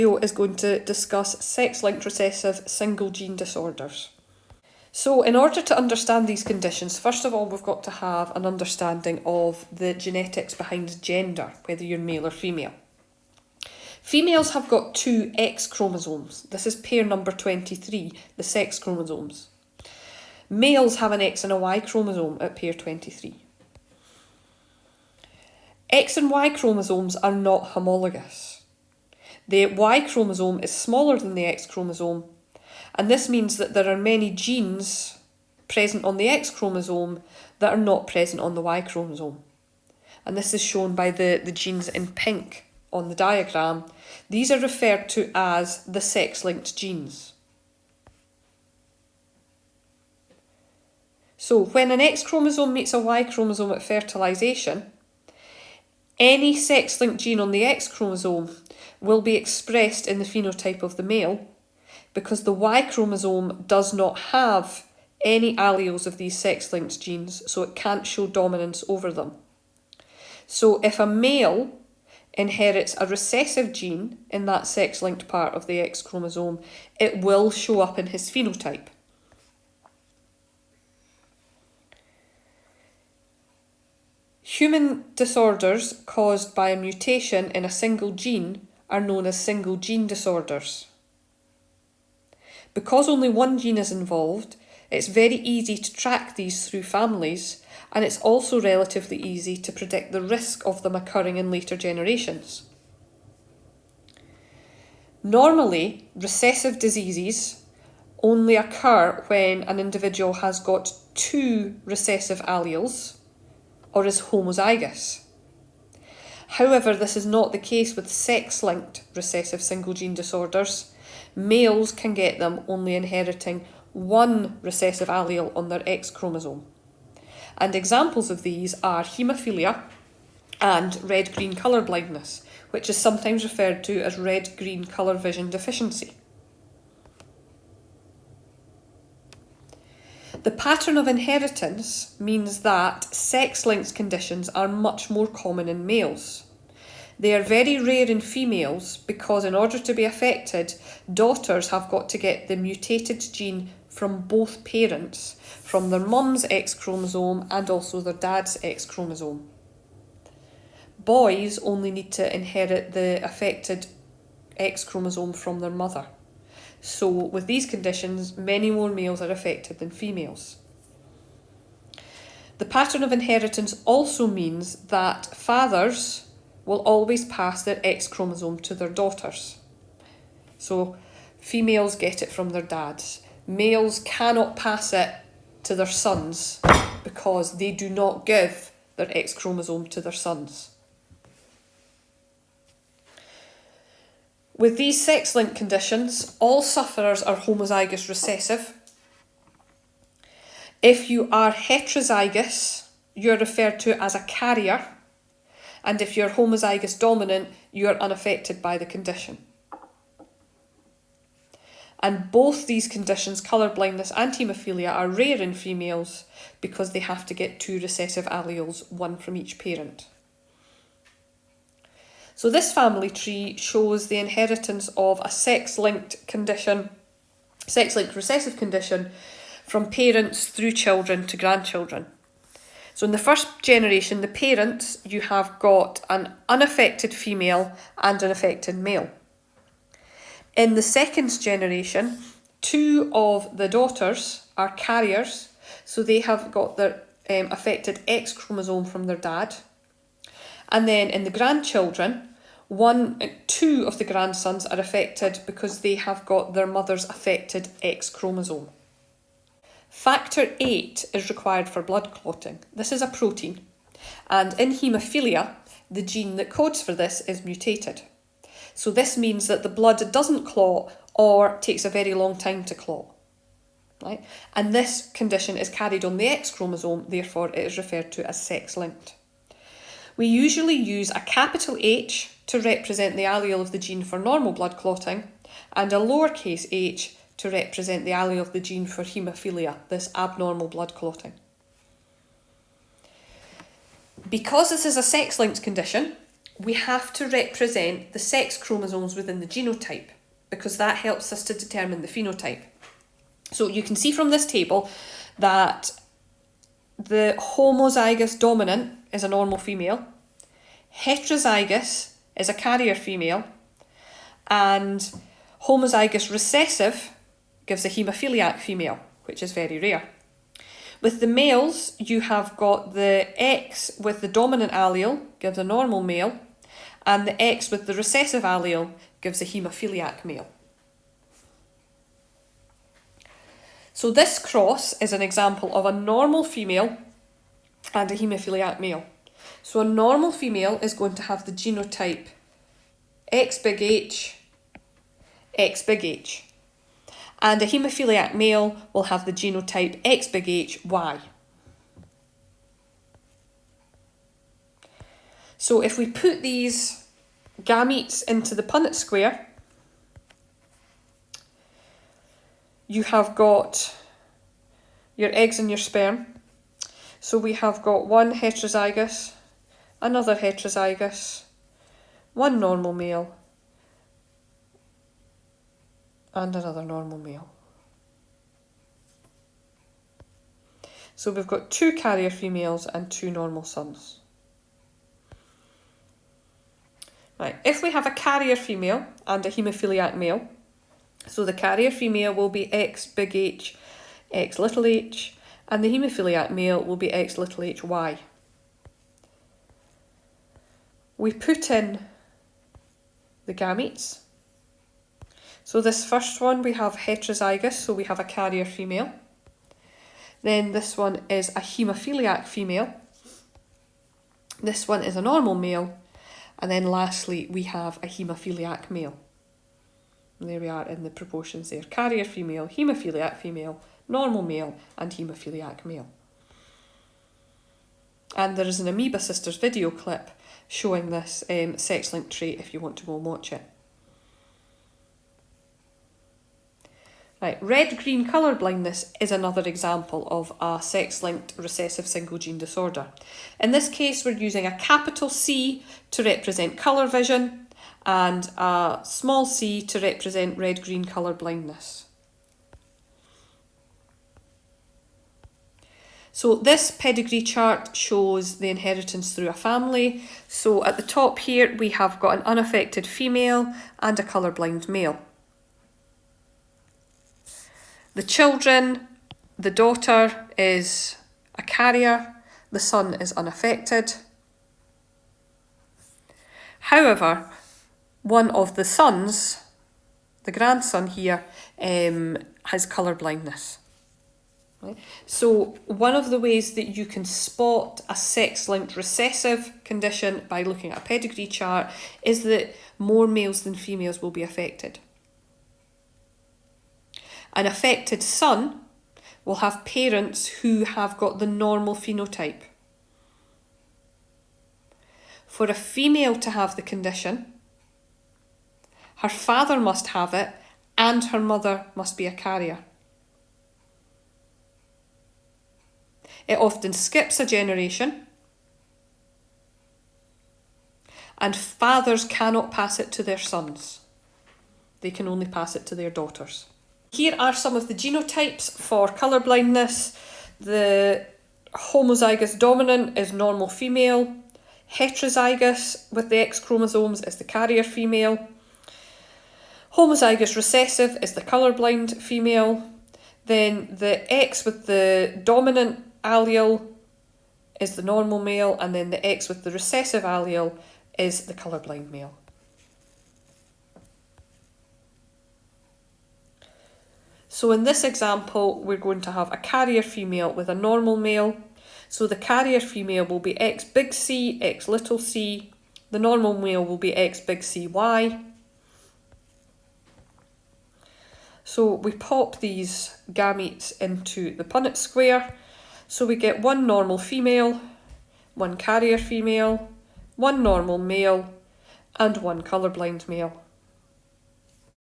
Video is going to discuss sex-linked recessive single gene disorders. So in order to understand these conditions, first of all we've got to have an understanding of the genetics behind gender, whether you're male or female. Females have got two X chromosomes. This is pair number 23, the sex chromosomes. Males have an X and a Y chromosome at pair 23. X and Y chromosomes are not homologous. The Y chromosome is smaller than the X chromosome, and this means that there are many genes present on the X chromosome that are not present on the Y chromosome. And this is shown by the genes in pink on the diagram. These are referred to as the sex-linked genes. So when an X chromosome meets a Y chromosome at fertilisation, any sex-linked gene on the X chromosome will be expressed in the phenotype of the male because the Y chromosome does not have any alleles of these sex-linked genes, so it can't show dominance over them. So if a male inherits a recessive gene in that sex-linked part of the X chromosome, it will show up in his phenotype. Human disorders caused by a mutation in a single gene are known as single gene disorders. Because only one gene is involved, it's very easy to track these through families, and it's also relatively easy to predict the risk of them occurring in later generations. Normally, recessive diseases only occur when an individual has got two recessive alleles or is homozygous. However, this is not the case with sex-linked recessive single gene disorders. Males can get them only inheriting one recessive allele on their X chromosome. And examples of these are haemophilia and red-green colour blindness, which is sometimes referred to as red-green colour vision deficiency. The pattern of inheritance means that sex-linked conditions are much more common in males. They are very rare in females because in order to be affected, daughters have got to get the mutated gene from both parents, from their mum's X chromosome and also their dad's X chromosome. Boys only need to inherit the affected X chromosome from their mother. So with these conditions, many more males are affected than females. The pattern of inheritance also means that fathers will always pass their X chromosome to their daughters. So females get it from their dads. Males cannot pass it to their sons because they do not give their X chromosome to their sons. With these sex-linked conditions, all sufferers are homozygous recessive. If you are heterozygous, you're referred to as a carrier, and if you're homozygous dominant, you're unaffected by the condition. And both these conditions, colour blindness and haemophilia, are rare in females because they have to get two recessive alleles, one from each parent. So this family tree shows the inheritance of a sex-linked condition, sex-linked recessive condition, from parents through children to grandchildren. So in the first generation, the parents, you have got an unaffected female and an affected male. In the second generation, two of the daughters are carriers, so they have got their affected X chromosome from their dad. And then in the grandchildren, two of the grandsons are affected because they have got their mother's affected X chromosome. Factor VIII is required for blood clotting. This is a protein, and in haemophilia, the gene that codes for this is mutated. So this means that the blood doesn't clot or takes a very long time to clot. Right? And this condition is carried on the X chromosome, therefore it is referred to as sex-linked. We usually use a capital H to represent the allele of the gene for normal blood clotting and a lowercase h to represent the allele of the gene for haemophilia, this abnormal blood clotting. Because this is a sex-linked condition, we have to represent the sex chromosomes within the genotype, because that helps us to determine the phenotype. So you can see from this table that the homozygous dominant is a normal female, heterozygous is a carrier female, and homozygous recessive gives a haemophiliac female, which is very rare. With the males, you have got the X with the dominant allele gives a normal male, and the X with the recessive allele gives a haemophiliac male. So this cross is an example of a normal female and a haemophiliac male. So a normal female is going to have the genotype X big H, X big H. And a haemophiliac male will have the genotype X big H, Y. So if we put these gametes into the Punnett square, you have got your eggs and your sperm. So we have got one heterozygous, another heterozygous, one normal male, and another normal male. So we've got 2 carrier females and 2 normal sons. Right, if we have a carrier female and a haemophiliac male, so the carrier female will be X big H, X little h, and the haemophiliac male will be X little h, Y. We put in the gametes. So this first one we have heterozygous, so we have a carrier female. Then this one is a haemophiliac female. This one is a normal male. And then lastly we have a haemophiliac male. And there we are in the proportions there. Carrier female, haemophiliac female, normal male and haemophiliac male. And there is an Amoeba Sisters video clip showing this sex-linked trait if you want to go and watch it. Right, red-green colour blindness is another example of a sex-linked recessive single gene disorder. In this case, we're using a capital C to represent colour vision and a small c to represent red-green colour blindness. So this pedigree chart shows the inheritance through a family. So at the top here, we have got an unaffected female and a colourblind male. The children, the daughter is a carrier, the son is unaffected. However, one of the sons, the grandson here, has colour blindness. Right? So one of the ways that you can spot a sex-linked recessive condition by looking at a pedigree chart is that more males than females will be affected. An affected son will have parents who have got the normal phenotype. For a female to have the condition, her father must have it and her mother must be a carrier. It often skips a generation, and fathers cannot pass it to their sons. They can only pass it to their daughters. Here are some of the genotypes for colour blindness. The homozygous dominant is normal female. Heterozygous with the X chromosomes is the carrier female. Homozygous recessive is the colourblind female. Then the X with the dominant allele is the normal male, and then the X with the recessive allele is the colourblind male. So in this example, we're going to have a carrier female with a normal male. So the carrier female will be X big C, X little c. The normal male will be X big C, Y. So we pop these gametes into the Punnett square. So we get one normal female, one carrier female, one normal male, and one colourblind male.